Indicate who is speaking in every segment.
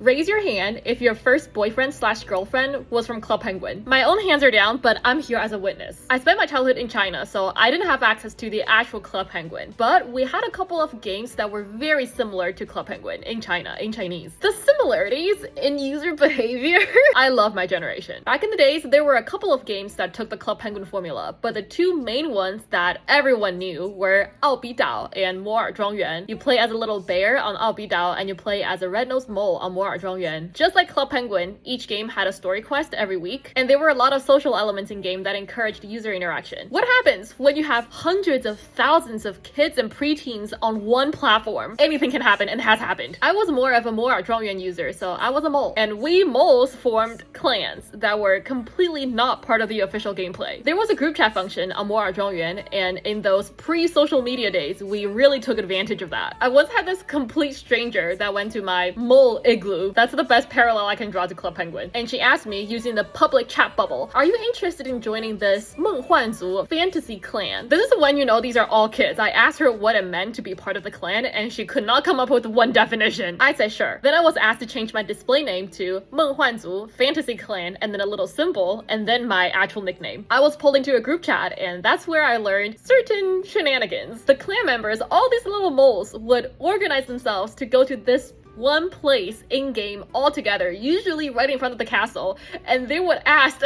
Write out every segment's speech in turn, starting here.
Speaker 1: Raise your hand if your first boyfriend slash girlfriend was from Club Penguin. My own hands are down, but I'm here as a witness. I spent my childhood in China, so I didn't have access to the actual Club Penguin. But we had a couple of games that were very similar to Club Penguin in China, in Chinese. The similarities in user behavior. I love my generation. Back in the days, there were a couple of games that took the Club Penguin formula, but the two main ones that everyone knew were 奥比岛 and 摩尔庄园. You play as a little bear on 奥比岛, and you play as a red-nosed mole on 摩尔庄园. Just like Club Penguin, each game had a story quest every week, and there were a lot of social elements in game that encouraged user interaction. What happens when you have hundreds of thousands of kids and preteens on one platform? Anything can happen, and has happened. I was more of a 摩尔庄园 user, so I was a mole. And we moles formed clans that were completely not part of the official gameplay. There was a group chat function on 摩尔庄园, and in those pre-social media days, we really took advantage of that. I once had this complete stranger that went to my mole igloo. That's the best parallel I can draw to Club Penguin. And she asked me, using the public chat bubble, are you interested in joining this 梦幻族 fantasy clan? This is when you know these are all kids. I asked her what it meant to be part of the clan, and she could not come up with one definition. I said sure. Then I was asked to change my display name to 梦幻族 fantasy clan, and then a little symbol, and then my actual nickname. I was pulled into a group chat, and that's where I learned certain shenanigans. The clan members, all these little moles, would organize themselves to go to this one place in-game all together, usually right in front of the castle, and they would ask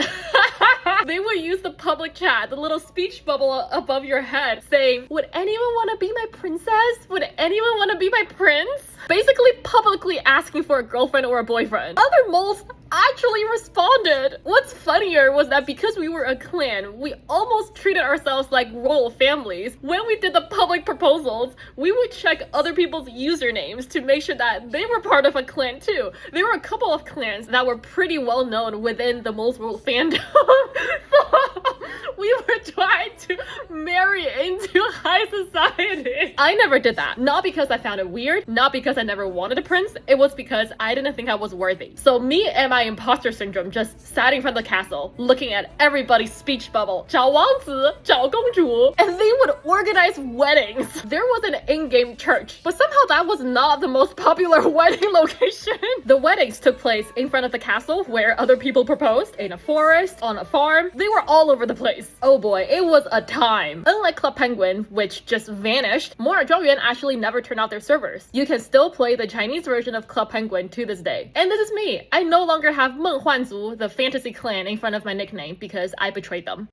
Speaker 1: they would use the public chat, the little speech bubble above your head, saying, would anyone want to be my princess? Would anyone want to be my prince? Basically publicly asking for a girlfriend or a boyfriend. Other moles actually responded. What's funnier was that because we were a clan, we almost treated ourselves like royal families. When we did the public proposals, we would check other people's usernames to make sure that they were part of a clan too. There were a couple of clans that were pretty well known within the Moles World fandom. We were trying to marry into high society. I never did that. Not because I found it weird, not because I never wanted a prince, it was because I didn't think I was worthy. So me and my imposter syndrome just sat in front of the castle, looking at everybody's speech bubble, 找王子,找公主, and they would organize weddings. There was an in-game church, but somehow that was not the most popular wedding location. The weddings took place in front of the castle where other people proposed, in a forest, on a farm. They were all over the place. Oh boy, it was a time. Unlike Club Penguin, which just vanished, 摩尔庄园 actually never turned out their servers. You can still play the Chinese version of Club Penguin to this day. And this is me. I no longer have 梦幻族, the fantasy clan, in front of my nickname because I betrayed them.